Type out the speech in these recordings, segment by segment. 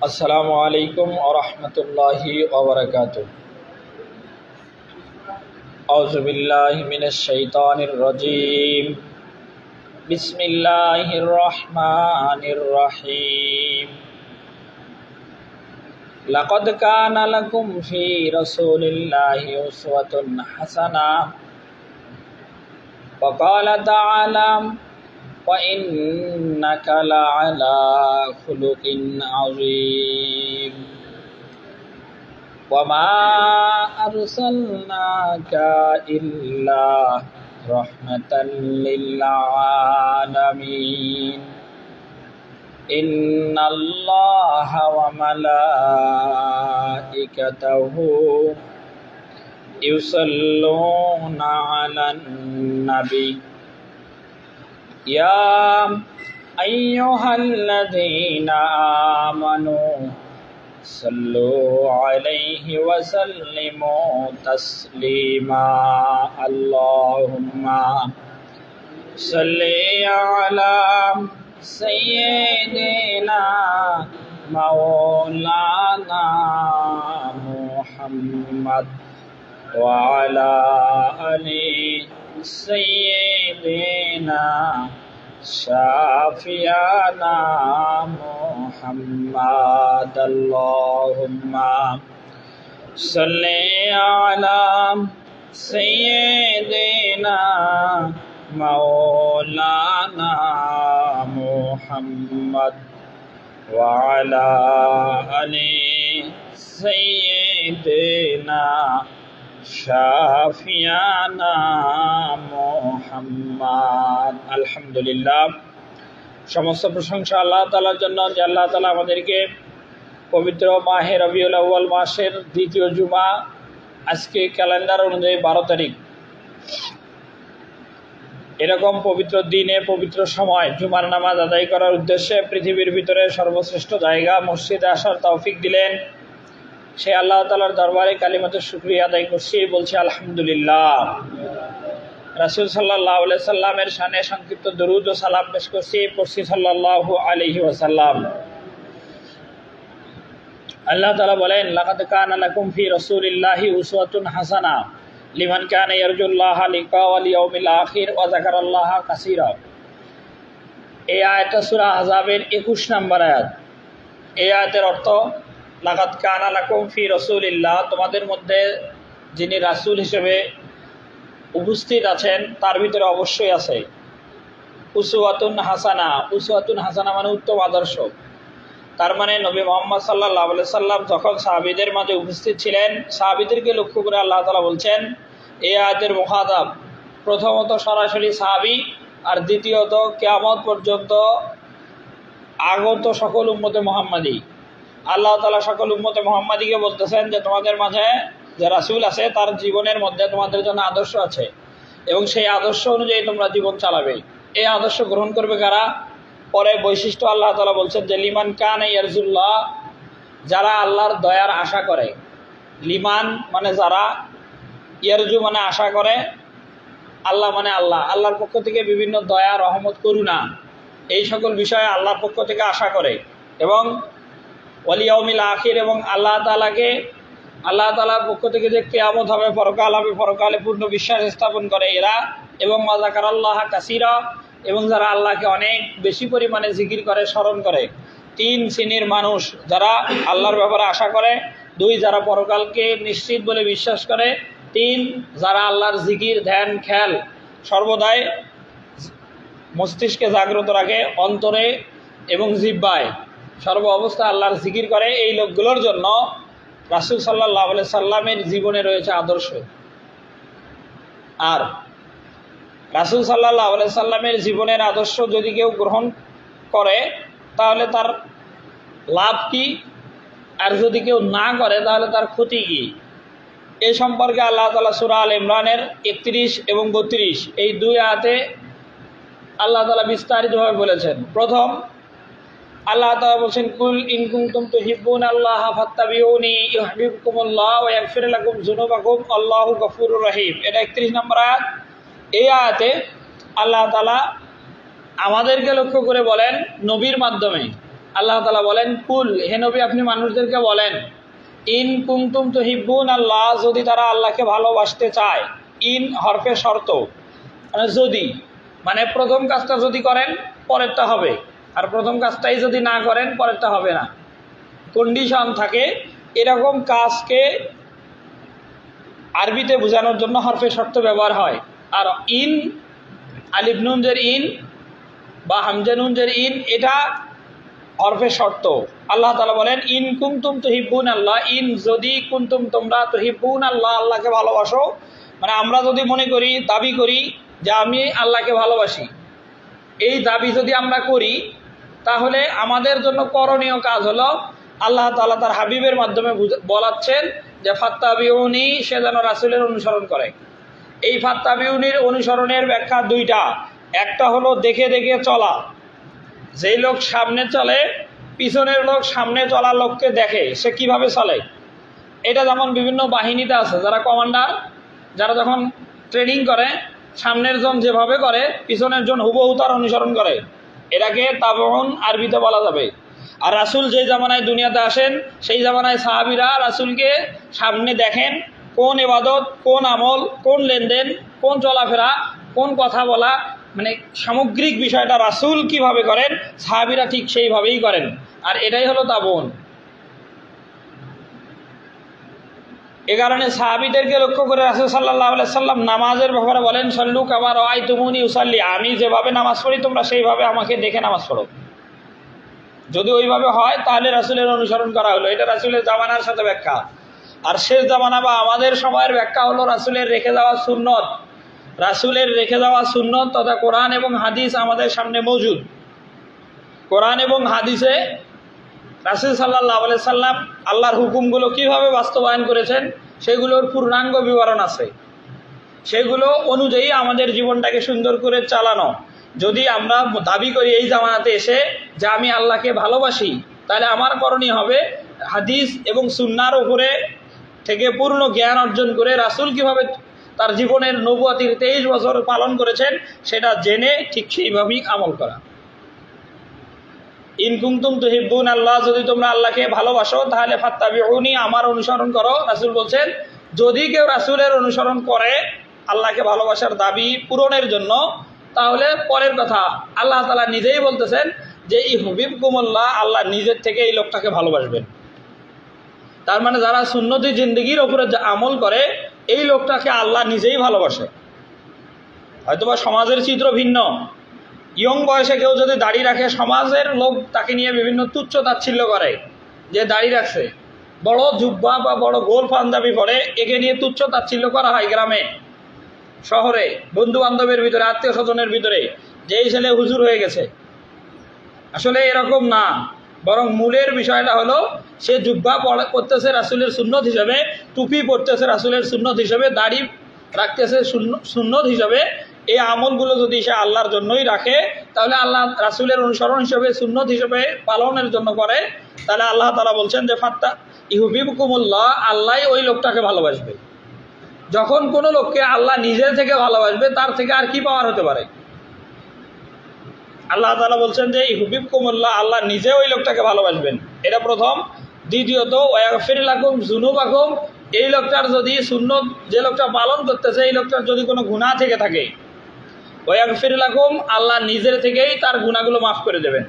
अस्सलामु अलैकुम व रहमतुल्लाहि व बरकातुहू। औज़ु बिल्लाहि मिनश शैतानिर रजीम। बिस्मिल्लाहिर रहमानिर रहीम। लक़द काना लकुम फ़ी रसूलिल्लाहि उस्वतुन हसना व क़ाला तआला व इन्नका लअला खुलुक़िन अज़ीम वमा अर्सलनाका इल्ला रहमतन लिल आलमीन इन्नल्लाहा व मलाइकतहु युसल्लूना अलन नबी या अय्युहल्लज़ीना आमनू सल्लु अलैहि व सल्लिमू तस्लीमा। अल्लाहुम्मा सल्लि अला सय्यिदिना मौलाना मुहम्मद व अला आलि सय्यिदिना शाफियाना मुहम्मद। अल्लाहुम्मा सल्लि अला सय्यिदिना मौलाना मुहम्मद व अला आलि सय्यिदिना शाफियाना मुहम्मद। अल्हम्दुलिल्लाह, समस्त प्रशंसा আল্লাহ তাআলার জন্য যে আল্লাহ তাআলা আমাদেরকে পবিত্র মাহে রবিউল আউয়াল মাসের দ্বিতীয় জুমা, আজকে ক্যালেন্ডার অনুযায়ী 12 তারিখ, এরকম পবিত্র দিনে পবিত্র সময় জুমার নামাজ আদায় করার উদ্দেশ্যে পৃথিবীর ভিতরে সর্বশ্রেষ্ঠ জায়গা মসজিদে আসার তৌফিক দিলেন। সেই আল্লাহ তাআলার দরবারে কালিমাতুশ শুকরিয়া আদায় করছি, বলছি আলহামদুলিল্লাহ। রাসূল সাল্লাল্লাহু আলাইহি সাল্লামের শানে সংক্ষিপ্ত দরুদ ও সালাম পেশ করছি, পড়ছি সাল্লাল্লাহু আলাইহি ওয়াসাল্লাম। আল্লাহ তাআলা বলেন, লাকাদ কানা লাকুম ফি রাসূলিল্লাহি উসওয়াতুন হাসানা লিমান কানা ইয়ারজুল্লাহা লিকাওয়াল ইয়াউমিল আখির ওয়া যাকারাল্লাহা কাসীরা। এই আয়াতটা সূরা আহজাবের 21 নম্বর আয়াত। এই আয়াতের অর্থ, লাকাদ কানা লাকুম ফি রাসূলিল্লাহ, তোমাদের মধ্যে যিনি রাসূল হিসেবে উপস্থিত আছেন তার ভিতরে অবশ্যই আছে উসওয়াতুন হাসানা। উসওয়াতুন হাসানা মানে উত্তম আদর্শ। তার মানে নবী মুহাম্মদ সাল্লাল্লাহু আলাইহি সাল্লাম যখন সাহাবীদের মাঝে উপস্থিত ছিলেন, সাহাবীদেরকে লক্ষ্য করে আল্লাহ তাআলা বলছেন, এই আয়াতের মুখাতাব প্রথমত সরাসরি সাহাবী, আর দ্বিতীয়ত কিয়ামত পর্যন্ত আগত সকল উম্মতে মুহাম্মাদি। আল্লাহ তাআলা সকল উম্মতে মুহাম্মাদিকে বলতেছেন যে তোমাদের মাঝে যে রাসূল আছে তার জীবনের মধ্যে তোমাদের জন্য আদর্শ আছে এবং সেই আদর্শ অনুযায়ী তোমরা জীবন চালাবে। এই আদর্শ গ্রহণ করবে কারা? পরে বৈশিষ্ট্য আল্লাহ তাআলা বলছেন যে লিমান কানা ইয়ারজুল্লাহ, যারা আল্লাহর দয়ার আশা করে। লিমান মানে যারা, ইয়ারজু মানে আশা করে, আল্লাহ মানে আল্লাহ, আল্লাহর পক্ষ থেকে বিভিন্ন দয়া, রহমত, করুণা এই সকল বিষয়ে আল্লাহর পক্ষ থেকে আশা করে এবং ওয়াল ইয়াউমিল আখির এবং আল্লাহ তাআলার পক্ষ থেকে যে কিয়ামত হবে, পরকাল হবে, পরকালে পূর্ণ বিশ্বাস স্থাপন করে এরা। এবং ওয়া যাকারাল্লাহা কাসীরা, এবং যারা আল্লাহকে অনেক বেশি পরিমাণে জিকির করে, স্মরণ করে। 3 শ্রেণীর মানুষ, যারা আল্লাহর ব্যাপারে আশা করে, 2 যারা পরকালকে নিশ্চিত বলে বিশ্বাস করে, 3 যারা আল্লাহর জিকির, ধ্যান, খেয়াল সর্বদাই মস্তিষ্কে জাগ্রত রাখে, অন্তরে এবং জিহ্বায় সর্ব অবস্থায় আল্লাহর জিকির করে। এই লোকগুলোর জন্য রাসূল সাল্লাল্লাহু আলাইহি সাল্লামের জীবনে রয়েছে আদর্শ। আর রাসূল সাল্লাল্লাহু আলাইহি সাল্লামের জীবনের আদর্শ যদি কেউ গ্রহণ করে তাহলে তার লাভ কি, আর যদি কেউ না করে তাহলে তার ক্ষতি কি, এই সম্পর্কে আল্লাহ তাআলা সূরা আল ইমরানের 31 এবং 32 এই 2 আয়াতে আল্লাহ তাআলা বিস্তারিতভাবে বলেছেন। প্রথম, আল্লাহ তাআলা বলেন, কুল ইন কুনতুম তুহিব্বুনাল্লাহা ফাত্তাবিউনি ইউহিব্বুকুমুল্লাহ ওয়া ইয়াগফির লাকুম যুনুবাকুম আল্লাহু গফুরুর রহিম। এটা 31 নম্বর আয়াত। এই আয়াতে আল্লাহ তাআলা আমাদেরকে লক্ষ্য করে বলেন নবীর মাধ্যমে আল্লাহ তাআলা বলেন, কুল, হে নবী আপনি মানুষদেরকে বলেন, ইন কুনতুম তুহিব্বুন আল্লাহ, যদি তারা আল্লাহকে ভালোবাসতে চায়। ইন হরফে শর্ত, মানে যদি, মানে প্রথম কাজটা যদি করেন পরেরটা হবে, আর প্রথম কাজটাই যদি না করেন পরেরটা হবে না। কন্ডিশন থাকে, এরকম কাজকে আরবিতে বোঝানোর জন্য হরফে শর্ত ব্যবহার হয়। আর ইন, আলিফ নুন জের ইন বা হামজা নুন জের ইন, এটা হরফে শর্ত। আল্লাহ তাআলা বলেন, ইন কুনতুম তুহিব্বুন আল্লাহ, ইন যদি, কুনতুম তোমরা, তুহিব্বুন আল্লাহ আল্লাহকে ভালোবাসো, মানে আমরা যদি মনে করি, দাবি করি যে আমি আল্লাহকে ভালোবাসি, এই দাবি যদি আমরা করি, তাহলে আমাদের জন্য করণীয় কাজ হলো আল্লাহ তাআলা তার হাবিবের মাধ্যমে বলাচ্ছেন যে ফাত্তাবিউনি, সে যেন রাসূলের অনুসরণ করে। এই ফাত্তাবিউনির অনুসরণের ব্যাখ্যা দুইটা। একটা হলো দেখে দেখে চলা, যেই লোক সামনে চলে পিছনের লোক সামনে চলা লোককে দেখে সে কিভাবে চলে। এটা যেমন বিভিন্ন বাহিনীতে আছে, যারা কমান্ডার, যারা যখন ট্রেনিং করে সামনের জন যেভাবে করে পিছনের জন হুবহু তার অনুসরণ করে, এটাকে তাবউন আরবিতে বলা যাবে। আর রাসূল যে জামানায় দুনিয়াতে আসেন সেই জামানায় সাহাবীরা রাসূলকে সামনে দেখেন, কোন ইবাদত, কোন আমল, কোন লেনদেন, কোন চলাফেরা, কোন কথা বলা, মানে সামগ্রিক বিষয়টা রাসূল কিভাবে করেন সাহাবীরা ঠিক সেইভাবেই করেন। আর এটাই হলো তাবউন। এ কারণে সাহাবীদেরকে লক্ষ্য করে রাসূল সাল্লাল্লাহু আলাইহি সাল্লাম নামাজের ব্যাপারে বলেন, সল্লু কামা রাআইতুমুনি উসাল্লি, আমি যেভাবে নামাজ পড়ি তোমরা সেইভাবে আমাকে দেখে নামাজ পড়ো। যদি ওইভাবে হয় তাহলে রাসূলের অনুসরণ করা হলো। এটা রাসূলের জামানার সাথে ব্যাখ্যা। আর শেষ জামানা বা আমাদের সময়ের ব্যাখ্যা হলো রাসূলের রেখে যাওয়া সুন্নত। রাসূলের রেখে যাওয়া সুন্নত তথা কোরআন এবং হাদিস আমাদের সামনে মজুদ। কোরআন এবং হাদিসে রাসূল সাল্লাল্লাহু আলাইহি সাল্লাম আল্লাহর হুকুমগুলো কিভাবে বাস্তবায়ন করেছেন সেগুলোর পূর্ণাঙ্গ বিবরণ আছে। সেগুলো অনুযায়ী আমাদের জীবনটাকে সুন্দর করে চালানো। যদি আমরা দাবি করি এই জামানাতে এসে যে আমি আল্লাহকে ভালোবাসি, তাহলে আমার করণীয় হবে হাদিস এবং সুন্নাহর উপরে থেকে পূর্ণ জ্ঞান অর্জন করে রাসূল কিভাবে তার জীবনের নবুয়তির 23 বছর পালন করেছেন সেটা জেনে ঠিক সেইভাবেই আমল করা। ইন কুনতুম তুহিব্বুন আল্লাহ, যদি তোমরা আল্লাহকে ভালোবাসো তাহলে ফাত্তাবিউনি, আমার অনুসরণ করো। রাসূল বলছেন যদি কেউ রাসূলের অনুসরণ করে আল্লাহকে ভালোবাসার দাবি পূরণের জন্য, তাহলে পরের কথা আল্লাহ তাআলা নিজেই বলতেছেন যে ইউহিব্বুকুমুল্লাহ, আল্লাহ নিজের থেকে এই লোকটাকে ভালোবাসবেন। তার মানে যারা সুন্নতি জিন্দেগির উপরে আমল করে এই লোকটাকে আল্লাহ নিজেই ভালোবাসে। হয়তোবা সমাজের চিত্র ভিন্ন, ইয়ং বয়সে কেউ যদি দাড়ি রাখে সমাজের লোক তাকে নিয়ে বিভিন্ন তুচ্ছ তাচ্ছিল্য করে, যে দাড়ি রাখছে, বড় জুব্বা বা বড় গোল পাঞ্জাবি পরে একে নিয়ে তুচ্ছ তাচ্ছিল্য করা হয় গ্রামে শহরে, বন্ধু বান্ধবের ভিতরে, আত্মীয় স্বজনের ভিতরে, যে এই ছেলে হুজুর হয়ে গেছে। আসলে এরকম না, বরং মূলের বিষয়টা হলো সে জুব্বা পড়তেছে রাসূলের সুন্নত হিসাবে, টুপি পড়তেছে রাসূলের সুন্নত হিসাবে, দাড়ি রাখতেছে সুন্নত হিসাবে। এই আমলগুলো যদি সে আল্লাহর জন্যই রাখে, তাহলে আল্লাহ রাসূলের অনুসরণ হিসেবে সুন্নত হিসেবে পালনের জন্য করে, তাহলে আল্লাহ তাআলা বলছেন যে ফাত্তা ইউহিব্বুকুমুল্লাহ, আল্লাহ ওই লোকটাকে ভালোবাসবে। যখন কোনো লোককে আল্লাহ নিজের থেকে ভালোবাসবে তার থেকে আর কি পাওয়ার হতে পারে? আল্লাহ তাআলা বলছেন যে ইউহিব্বুকুমুল্লাহ, আল্লাহ নিজে ওই লোকটাকে ভালোবাসবেন। এটা প্রথম। দ্বিতীয়ত ওয়াগফির লাকুম যুনুবাকুম, এই লোকটার যদি সুন্নত যে লোকটা পালন করতেছে এই লোকটার যদি কোনো গুনাহ থেকে থাকে, ওয়াগফির লাকুম, আল্লাহ নিজের থেকেই তার গুনাহগুলো মাফ করে দেবেন।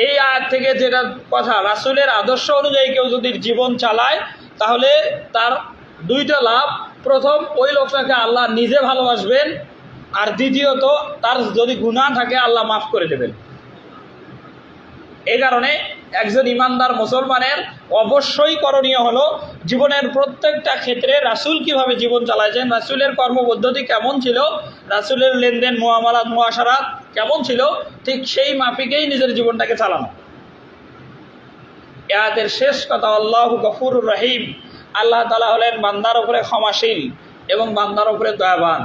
এই আয়াত থেকে যেটা কথা, রাসূলের আদর্শ অনুযায়ী কেউ যদি জীবন চালায় তাহলে তার দুইটা লাভ। প্রথম, ওই লোকটাকে আল্লাহ নিজে ভালোবাসবেন, আর দ্বিতীয়ত তার যদি গুনাহ থাকে আল্লাহ মাফ করে দেবেন। এই কারণে একজন ইমানদার মুসলমানের অবশ্যই করণীয় হলো জীবনের প্রত্যেকটা ক্ষেত্রে রাসূল কিভাবে জীবন চালাইছেন, রাসূলের কর্মপদ্ধতি কেমন ছিল, রাসূলের লেনদেন মুআমালাত মুআশারাত কেমন ছিল, ঠিক সেই মাফিকেই নিজের জীবনটাকে চালানো। আয়াতের শেষ কথা, আল্লাহু গফুরুর রহিম, আল্লাহ তাআলা হলেন বান্দার উপরে ক্ষমাশীল এবং বান্দার উপরে দয়াবান।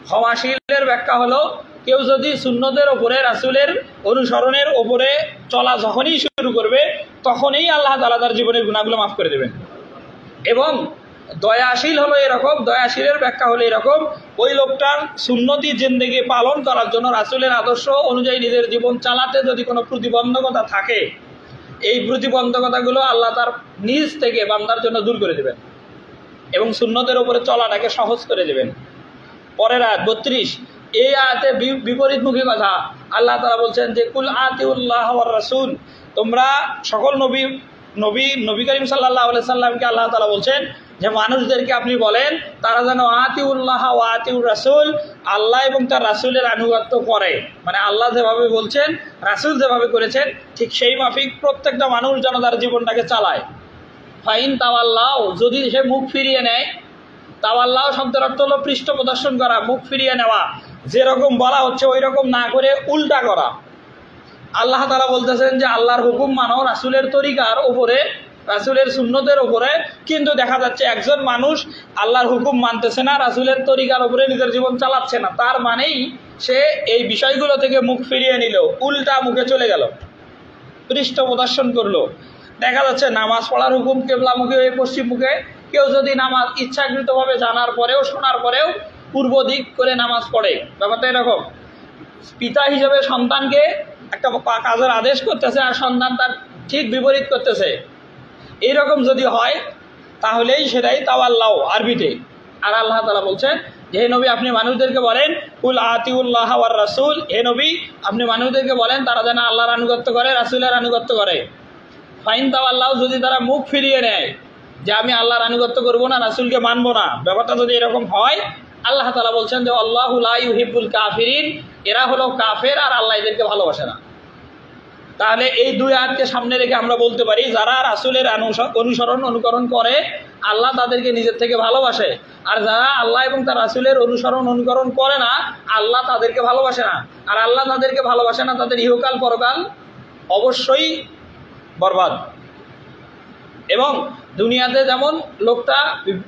ক্ষমাশীলের ব্যাখ্যা হলো কেউ যদি সুন্নতের ওপরে রাসূলের অনুসরণের ওপরে চলা যখনই শুরু করবে তখনই আল্লাহ তাআলা তার জীবনের গুনাহগুলো মাফ করে দেবেন। এবং দয়াশীল হলো এরকম, দয়াশীলের ব্যাখ্যা হলো এরকম, ওই লোকটার সুন্নতি জিন্দেগি পালন করার জন্য রাসূলের আদর্শ অনুযায়ী নিজের জীবন চালাতে যদি কোনো প্রতিবন্ধকতা থাকে, এই প্রতিবন্ধকতাগুলো আল্লাহ তার নিজ থেকে বান্দার জন্য দূর করে দেবেন এবং সুন্নতের উপরে চলাটাকে সহজ করে দেবেন। পরের আয়াত 32, এই আয়াতে বিপরীতমুখী কথা। আল্লাহ তাআলা বলছেন যে কুল আতিউল্লাহ ওয়ার রাসূল, তোমরা সকল নবী করিম সাল্লাল্লাহু আলাইহি সাল্লামকে আল্লাহ তাআলা বলছেন যে মানুষদেরকে আপনি বলেন তারা যেন আতিউল্লাহ ওয়া আতিউর রাসূল, আল্লাহ এবং তার রাসূলের আনুগত্য করে। মানে আল্লাহ যেভাবে বলছেন, রাসূল যেভাবে করেছেন, ঠিক সেই মাফিক প্রত্যেকটা মানুষ যেন তার জীবনটাকে চালায়। ফাইন তাওয়াল্লাহ, যদি সে মুখ ফিরিয়ে নেয়, তাওয়াল্লাহ শব্দের অর্থ হলো পৃষ্ঠ প্রদর্শন করা, মুখ ফিরিয়ে নেওয়া, যেরকম বলা হচ্ছে ওই রকম না করে উল্টা করা। আল্লাহ তাআলা বলতেছেন যে আল্লাহর হুকুম মানো রাসূলের তরিকার উপরে, রাসূলের সুন্নতের উপরে, কিন্তু দেখা যাচ্ছে একজন মানুষ আল্লাহর হুকুম মানতেছে না, রাসূলের তরিকার উপরে নিজের জীবন চালাচ্ছে না, তার মানেই সে এই বিষয়গুলো থেকে মুখ ফিরিয়ে নিল, উল্টা মুখে চলে গেল, পৃষ্ঠ প্রদর্শন করলো। দেখা যাচ্ছে নামাজ পড়ার হুকুম কেবলামুখী হয়ে পশ্চিম মুখে, কেউ যদি নামাজ ইচ্ছাকৃতভাবে জানার পরেও শোনার পরেও পূর্ব দিক করে নামাজ পড়ে, ব্যাপারটা এরকম। পিতা হিসেবে সন্তানকে একটা কাজের আদেশ করতেছে আর সন্তান তার ঠিক বিপরীত করতেছে, এইরকম যদি হয় তাহলেই সেটাই তাওয়াল্লাহ আরবিতে। আর আল্লাহ তাআলা বলছেন যে হে নবী আপনি মানুষদেরকে বলেন কুল আতিউল্লাহ ওয়ার রাসূল, হে নবী আপনি মানুষদেরকে বলেন তারা যেন আল্লাহর আনুগত্য করে, রাসূলের আনুগত্য করে। ফাইন তাওয়াল্লাহ, যদি তারা মুখ ফিরিয়ে নেয় যে আমি আল্লাহর আনুগত্য করব না, রাসূলকে মানব না, ব্যাপারটা যদি এরকম হয়, আল্লাহ তাআলা বলছেন যে আল্লাহু লা ইউহিব্বুল কাফিরিন, এরা হলো কাফের আর আল্লাহ এদেরকে ভালোবাসে না। তাহলে এই দুই আয়াতকে সামনে রেখে আমরা বলতে পারি যারা রাসূলের অনুসরণ অনুকরণ করে আল্লাহ তাদেরকে নিজের থেকে ভালোবাসে, আর যারা আল্লাহ এবং তার রাসূলের অনুসরণ অনুকরণ করে না আল্লাহ তাদেরকে ভালোবাসে না। আর আল্লাহ তাদেরকে ভালোবাসে না, তাদের ইহকাল পরকাল অবশ্যই বরবাদ। এবং দুনিয়াতে যেমন লোকটা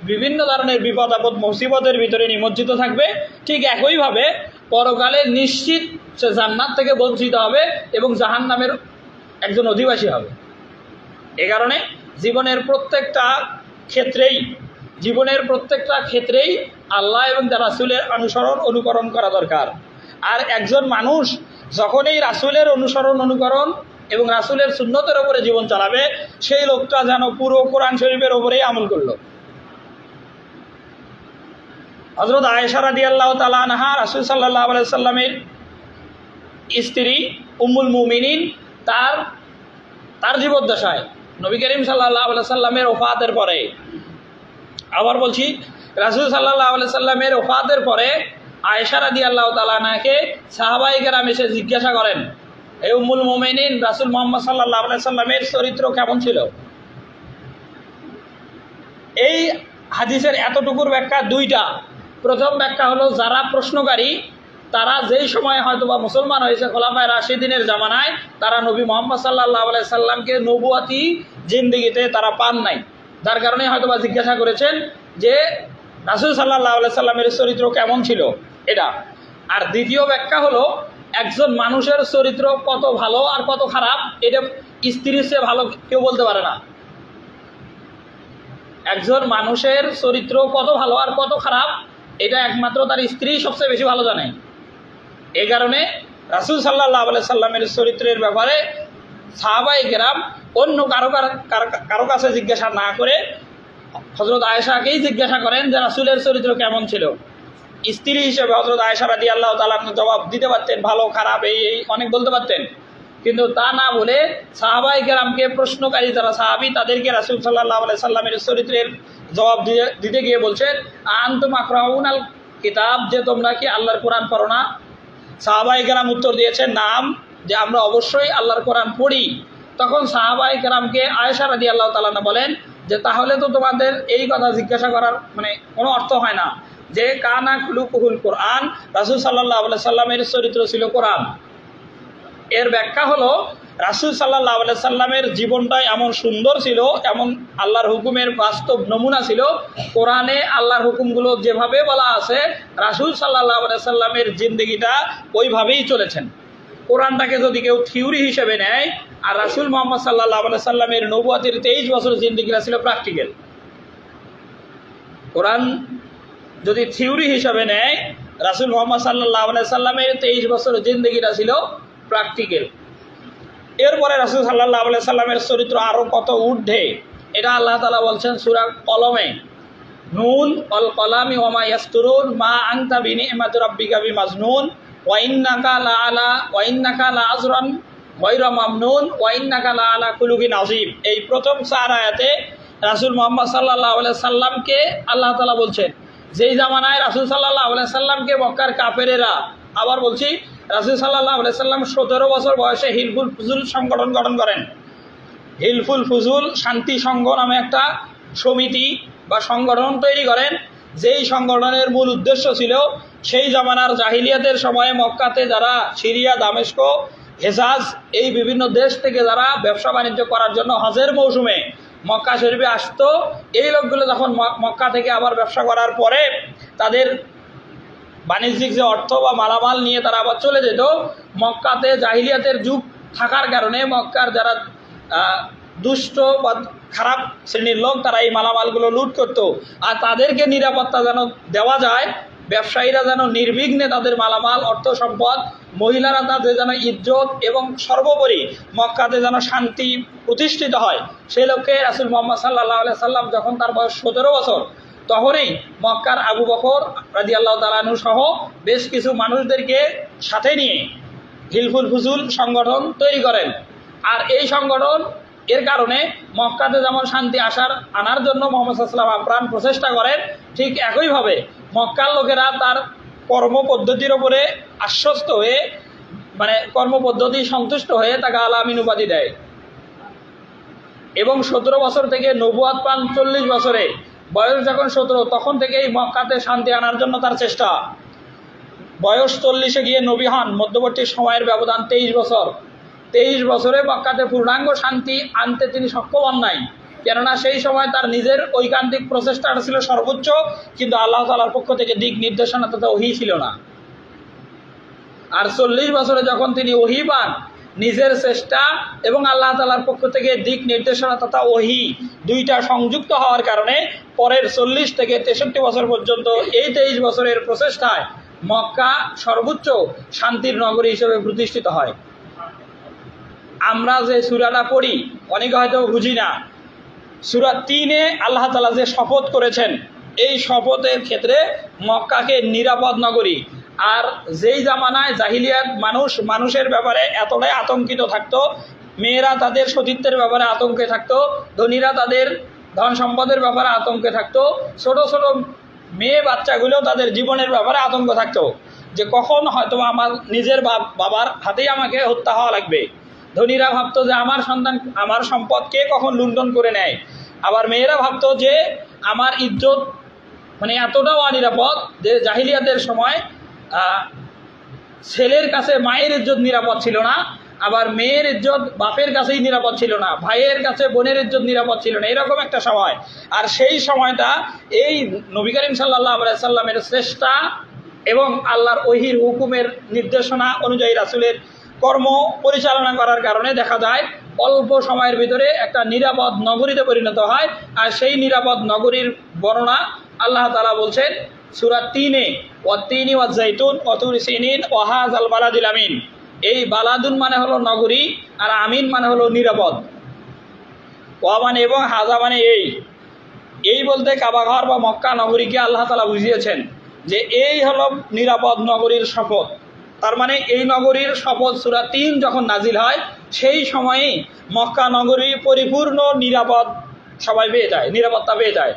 বিভিন্ন ধরনের বিপদ আপদ মুসিবতের ভিতরে নিমজ্জিত থাকবে, ঠিক একইভাবে পরকালে নিশ্চিত সে জান্নাত থেকে বঞ্চিত হবে এবং জাহান্নামের একজন অধিবাসী হবে। এ কারণে জীবনের প্রত্যেকটা ক্ষেত্রেই আল্লাহ এবং তার রাসূলের অনুসরণ অনুকরণ করা দরকার। আর একজন মানুষ যখনই রাসূলের অনুসরণ অনুকরণ এবং রাসূলের সুন্নতের উপরে জীবন চালাবে, সেই লোকটা যেন পুরো কোরআন শরীফের উপরেই আমল করলো। হযরত আয়েশা রাদিয়াল্লাহু তাআলা আনহা, রাসূল সাল্লাল্লাহু আলাইহি সাল্লামের স্ত্রী উম্মুল মুমিনিন, তার জীবদ্দশায় নবী করিম সাল্লাল্লাহু আলাইহি সাল্লামের ওফাতের পরে, আবার বলছি রাসূল সাল্লাল্লাহু আলাইহি সাল্লামের ওফাতের পরে আয়েশা রাদিয়াল্লাহু তাআলা আনহাকে সাহাবায়ে কেরাম এসে জিজ্ঞাসা করেন, হে উম্মুল মুমিনিন, রাসূল মুহাম্মদ সাল্লাল্লাহু আলাইহি সাল্লামের চরিত্র কেমন ছিল? এই হাদিসের এতটুকুর ব্যাখ্যা দুইটা। প্রথম ব্যাখ্যা হলো যারা প্রশ্নকারী তারা যেই সময় হয়তো বা মুসলমান হয়েছে খোলাফায়ে রাশিদিনের জামানায়, তারা নবী মুহাম্মদ সাল্লাল্লাহু আলাইহি সাল্লামকে নবুয়াতি জিন্দেগিতে তারা পান নাই, যার কারণে হয়তো বা জিজ্ঞাসা করেছেন যে রাসূল সাল্লাল্লাহু আলাইহি সাল্লামের চরিত্র কেমন ছিল, এটা। আর দ্বিতীয় ব্যাখ্যা হলো একজন মানুষের চরিত্র কত ভালো আর কত খারাপ এটা স্ত্রীর চেয়ে ভালো কেউ বলতে পারে না। একজন মানুষের চরিত্র কত ভালো আর কত খারাপ এটা একমাত্র তার স্ত্রী সবচেয়ে বেশি ভালো জানে। এই কারণে রাসূল সাল্লাল্লাহু আলাইহি সাল্লামের চরিত্রের ব্যাপারে সাহাবায়ে কেরাম অন্য কারো কাছে জিজ্ঞাসা না করে হযরত আয়েশাকেই জিজ্ঞাসা করেন যে রাসূলের চরিত্র কেমন ছিল। স্ত্রী হিসেবে হযরত আয়েশা রাদিয়াল্লাহু তাআলা জবাব দিতে পারতেন, ভালো খারাপ এই অনেক বলতে পারতেন, কিন্তু তা না বলে সাহাবায়ে কেরামকে প্রশ্নকারী যারা সাহাবী তাদেরকে রাসূল সাল্লাল্লাহু আলাইহি সাল্লামের চরিত্রের জবাব দিতে গিয়ে বলছেন আনতুম আকরাউনাল কিতাব, যে তোমরা কি আল্লাহর কোরআন পড়ো না? সাহাবায়ে কেরাম উত্তর দিয়েছেন নাম, যে আমরা অবশ্যই আল্লাহর কোরআন পড়ি। তখন সাহাবায়ে কেরামকে আয়েশা রাদিয়াল্লাহু তাআলা বলেন যে তাহলে তো তোমাদের এই কথা জিজ্ঞাসা করার মানে কোনো অর্থ হয় না যে কানা খুলুকুল কোরআন, রাসূল সাল্লাল্লাহু আলাইহি সাল্লামের চরিত্র ছিল কোরআন। এর ব্যাখ্যা হলো রাসূল সাল্লাল্লাহু আলাইহি সাল্লামের জীবনটাই এমন সুন্দর ছিল, এমন আল্লাহর হুকুমের বাস্তব নমুনা ছিল। কোরআনে আল্লাহর হুকুমগুলো যেভাবে বলা আছে রাসূল সাল্লাল্লাহু আলাইহি সাল্লামের জিন্দেগিটা ওইভাবেই চলেছেন। কোরআনটাকে যদি কেউ থিওরি হিসেবে নেয়, আর রাসূল মুহাম্মদ সাল্লাল্লাহু আলাইহি সাল্লামের নবুয়তের 23 বছর জিন্দেগিটা ছিল প্র্যাকটিক্যাল। কোরআন যদি থিওরি হিসাবে নেয়, রাসূল মুহাম্মদ সাল্লাল্লাহু আলাইহি সাল্লামের 23 বছরের জিন্দেগিটা ছিল প্র্যাকটিক্যাল। এরপরে রাসূল সাল্লাল্লাহু আলাইহি সাল্লামের চরিত্র আরও কত ঊর্ধ্বে, এটা আল্লাহ তাআলা বলছেন সূরা কলমে, নুন অল কলামি ওয়া মা ইয়াসতুরুন মা আনতা বিনি'মাতি রাব্বিকা বিমাজনুন ওয়া ইন্নাকা লা আজরান গায়রা মামনুন ওয়া ইন্নাকা লা আলা খুলুকিন আযীম। এই প্রথম 4 আয়াতে রাসূল মুহাম্মদ সাল্লাল্লাহু আলাইহি সাল্লামকে আল্লাহ তাআলা বলছেন, যেই জামানায় রাসূল সাল্লাল্লাহু আলাইহি সাল্লামকে মক্কার কাফেরেরা, আবার বলছি রাসূল সাল্লাল্লাহু আলাইহি সাল্লাম 17 বছর বয়সে হিলফুল ফুজুল সংগঠন গঠন করেন। হিলফুল ফুজুল শান্তি সংঘ নামে একটা সমিতি বা সংগঠন তৈরি করেন, যেই সংগঠনের মূল উদ্দেশ্য ছিল সেই জামানার জাহিলিয়াতের সময়ে মক্কাতে যারা সিরিয়া, দামেস্ক, হেজাজ এই বিভিন্ন দেশ থেকে যারা ব্যবসা বাণিজ্য করার জন্য হজের মৌসুমে মক্কা শরীফে আসতো, এই লোকগুলো যখন মক্কা থেকে আবার ব্যবসা করার পরে তাদের বাণিজ্যিক যে অর্থ বা মালামাল নিয়ে তারা আবার চলে যেত, মক্কাতে জাহিলিয়াতের যুগ থাকার কারণে মক্কার যারা দুষ্ট বা খারাপ শ্রেণীর লোক তারা এই মালামালগুলো লুট করতো। আর তাদেরকে নিরাপত্তা যেন দেওয়া যায়, ব্যবসায়ীরা যেন নির্বিঘ্নে তাদের মালামাল, অর্থ সম্পদ, মহিলারা তাদের যেন ইজ্জত এবং সর্বোপরি মক্কাতে যেন শান্তি প্রতিষ্ঠিত হয়, সেই লক্ষ্যে রাসূল মুহাম্মদ সাল্লাল্লাহু আলাইহি সাল্লাম যখন তার বয়স 17 বছর, তখনই মক্কার আবু বকর রাদিয়াল্লাহু তাআলা আনহু সহ বেশ কিছু মানুষদেরকে সাথে নিয়ে হিলফুল ফুজুল সংগঠন তৈরি করেন। আর এই সংগঠন এর কারণে মক্কাতে যেমন শান্তি আনার জন্য মুহাম্মদ সাল্লাল্লাহু আলাইহি ওয়াসাল্লাম আপ্রাণ প্রচেষ্টা করেন, ঠিক একইভাবে মক্কার লোকেরা তার কর্মপদ্ধতির ওপরে আশ্বস্ত হয়ে, মানে কর্মপদ্ধতি সন্তুষ্ট হয়ে তাকে আল আমিন উপাধি দেয়। এবং 17 বছর থেকে নবুয়াত পান 40 বছরে, বয়স যখন 17 তখন থেকেই মক্কাতে শান্তি আনার জন্য তার চেষ্টা। বয়স 40-এ গিয়ে নবী হন, মধ্যবর্তী সময়ের ব্যবধান 23 বছর। 23 বছরে মক্কাতে পূর্ণাঙ্গ শান্তি আনতে তিনি সক্ষম হন নাই, কেননা সেই সময় তার নিজের ঐকান্তিক প্রচেষ্টাটা ছিল সর্বোচ্চ, কিন্তু আল্লাহ তাআলার পক্ষ থেকে দিক নির্দেশনা তথা ওহী ছিল না। আর 40 বছরে যখন তিনি ওহী পান, নিজের চেষ্টা এবং আল্লাহ তাআলার পক্ষ থেকে দিক নির্দেশনা তথা ওহী দুইটা সংযুক্ত হওয়ার কারণে পরের 40 থেকে 63 বছর পর্যন্ত এই 23 বছরের প্রচেষ্টায় মক্কা সর্বোচ্চ শান্তির নগরী হিসেবে প্রতিষ্ঠিত হয়। আমরা যে সূরাটা পড়ি অনেকে হয়তো বুঝি না, সূরা 3-এ আল্লাহ তাআলা যে শপথ করেছেন, এই শপথের ক্ষেত্রে মক্কাকে নিরাপদ নগরী, আর যেই জামানায় জাহিলিয়াত মানুষের ব্যাপারে এতটাই আতঙ্কিত থাকতো, মেয়েরা তাদের সতীত্বের ব্যাপারে আতঙ্কে থাকতো, ধনীরা তাদের ধন সম্পদের ব্যাপারে আতঙ্কে থাকতো, ছোট ছোট মেয়ে বাচ্চাগুলো তাদের জীবনের ব্যাপারে আতঙ্ক থাকতো, যে কখন হয়তো আমার নিজের বাবার হাতেই আমাকে হত্যা হওয়া লাগবে। ধনীরা ভাবতো যে আমার সন্তান, আমার সম্পদ কে কখন লুণ্ঠন করে নেয়। আবার মেয়েরা ভাবতো যে আমার ইজ্জত মানে এতটাও অনিরাপদ যে জাহিলিয়াতের সময় ছেলের কাছে মায়ের ইজ্জত নিরাপদ ছিল না, আবার মেয়ের ইজ্জত বাপের কাছেই নিরাপদ ছিল না, ভাইয়ের কাছে বোনের ইজ্জত নিরাপদ ছিল না, এরকম একটা সময়। আর সেই সময়টা এই নবী করিম সাল্লাল্লাহু আলাইহি সাল্লামের চেষ্টা এবং আল্লাহর ওহীর হুকুমের নির্দেশনা অনুযায়ী রাসূলের কর্ম পরিচালনা করার কারণে দেখা যায় অল্প সময়ের ভিতরে একটা নিরাপদ নগরীতে পরিণত হয়। আর সেই নিরাপদ নগরীর বর্ণনা আল্লাহ তাআলা বলছেন সূরা 3-এ, ওয়াত-তিনি ওয়াজ-জাইতুন ওয়া তুরি সিনিন ওয়া হাযাল বালাদিল আমিন। এই বালাদুন মানে হলো নগরী, আর আমিন মানে হলো নিরাপদ। ওয়া মানে এবং হাজা মানে এই বলতে কাবাঘর বা মক্কা নগরীকে আল্লাহ তাআলা বুঝিয়েছেন যে এই হলো নিরাপদ নগরীর শপথ। তার মানে এই নগরীর শপথ সূরা 3 যখন নাজিল হয়, সেই সময়েই মক্কা নগরী পরিপূর্ণ নিরাপদ সবাই পেয়ে যায়, নিরাপত্তা পেয়ে যায়।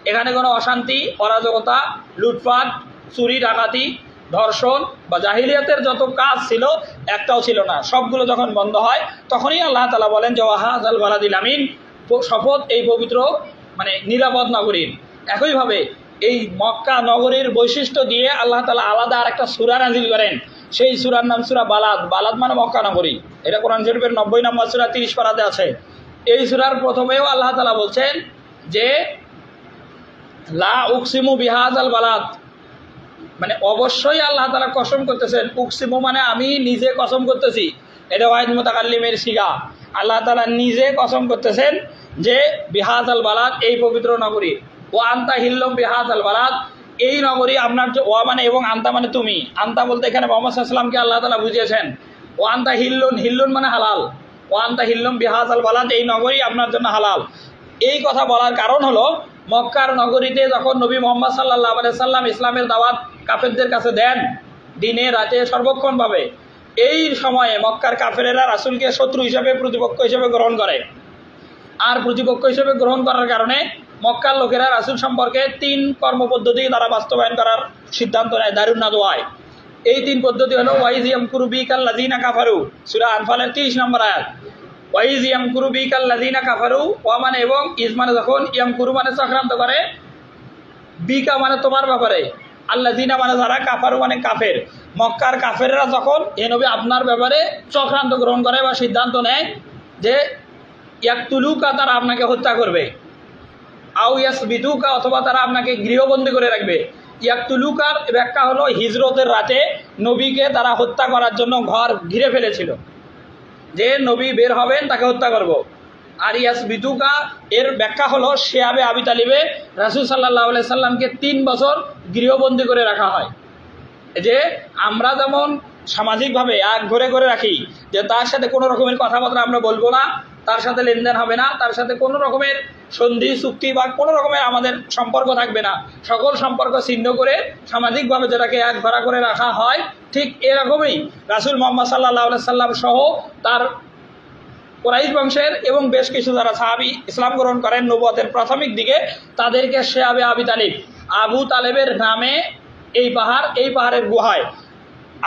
এখানে কোনো অশান্তি, অরাজকতা, লুটপাট, চুরি, ডাকাতি, ধর্ষণ বা জাহিলিয়াতের যত কাজ ছিল একটাও ছিল না। সবগুলো যখন বন্ধ হয় তখনই আল্লাহ তাআলা বলেন যে ওয়া হাযাল বালাদিল আমিন, শপথ এই পবিত্র মানে নিরাপদ নগরীর। একইভাবে এই মক্কা নগরীর বৈশিষ্ট্য দিয়ে আল্লাহ তাআলা আলাদা আর একটা সূরা নাজিল করেন, সেই সূরার নাম সূরা বালাদ। বালাদ মানে মক্কা নগরী। এটা কোরআন শরীফের 90 নম্বর সূরা 30 পারাতে আছে। এই সূরার প্রথমেও আল্লাহ তাআলা বলছেন যে লা উকসিমু বিহাযাল বালাদ, মানে অবশ্যই আল্লাহ তাআলা কসম করতেছেন। উকসিমু মানে আমি নিজে কসম করতেছি, এটা ওয়াহিদ মুতাকাল্লিমের সিগা। আল্লাহ তাআলা নিজে কসম করতেছেন যে বিহাযাল বালাদ, এই পবিত্র নগরী। ও আন্তা হিল্লুম বিহাযাল বালাদ, এই নগরী আপনার, ওয়া মানে এবং আন্তা মানে তুমি, আন্তা বলতে এখানে মুহাম্মদ সাল্লাল্লাহু আলাইহি ওয়াসাল্লামকে আল্লাহ তাআলা বুঝিয়েছেন। ও আন্তা হিল্লুন, হিল্লুন মানে হালাল, ও আন্তা হিল্লুম বিহাযাল বালাদ, এই নগরী আপনার জন্য হালাল। এই কথা বলার কারণ হলো মক্কার নগরীতে যখন নবী মুহাম্মদ সাল্লাল্লাহু আলাইহি ওয়াসাল্লাম ইসলামের দাওয়াত কাফেরদের কাছে দেন দিনে রাতে সর্বক্ষণভাবে, এই সময়ে মক্কার কাফেরেরা রাসূলকে শত্রু হিসেবে, প্রতিপক্ষ হিসেবে গ্রহণ করে। আর প্রতিপক্ষ হিসেবে গ্রহণ করার কারণে মক্কার লোকেরা রাসূল সম্পর্কে 3 কর্মপদ্ধতি তারা বাস্তবায়ন করার সিদ্ধান্ত নেয় দারুন নাদওয়ায়। এই 3 পদ্ধতি হলো ওয়াইজ ইয়ামকুরু বিকাল্লাযিনা কাফারু, সূরা আনফালের 30 নম্বর আয়াত। ওয়াইজ ইয়ামকুরু বিকাল্লাযিনা কাফারু, ওয়া মানে এবং, ইজ মানে যখন, ইয়ামকুরু মানে চক্রান্ত করে, বিকা মানে তোমার ব্যাপারে, আল্লাযিনা মানে যারা, কাফারু মানে কাফের। মক্কার কাফেররা যখন এ নবী আপনার ব্যাপারে চক্রান্ত গ্রহণ করে বা সিদ্ধান্ত নেয় যে ইয়াকতুলুকা, তারা আপনাকে হত্যা করবে, আও ইয়াসবিতুকা, অথবা তারা আপনাকে গৃহবন্দী করে রাখবে। ইয়াকতুলুকার ব্যাখ্যা হলো হিজরতের রাতে নবীকে তারা হত্যা করার জন্য ঘর ঘিরে ফেলেছিল, যে নবী বের হবেন তাকে হত্যা করব। আর ইয়াসবিতুকা এর ব্যাখ্যা হলো শিয়াবে আবি তালিবে রাসূল সাল্লাল্লাহু আলাইহি সাল্লামকে 3 বছর গৃহবন্দী করে রাখা হয়। যে আমরা যেমন সামাজিকভাবে এক ঘরে করে রাখি, যে তার সাথে কোনো রকমের কথাবার্তা আমরা বলবো না, তার সাথে লেনদেন হবে না, তার সাথে কোনো রকমের সন্ধি চুক্তি বা কোনো রকমের আমাদের সম্পর্ক থাকবে না, সকল সম্পর্ক ছিন্ন করে সামাজিকভাবে যেটাকে এক ঘরা করে রাখা হয়, ঠিক এরকমই রাসূল মুহাম্মদ সাল্লাল্লাহু আলাইহি সাল্লাম সহ তার কুরাইশ বংশের এবং বেশ কিছু যারা সাহাবী ইসলাম গ্রহণ করেন নবুয়তের প্রাথমিক দিকে, তাদেরকে শিয়াবে আবি তালিব, আবু তালেবের নামে এই পাহাড়, এই পাহাড়ের গুহায়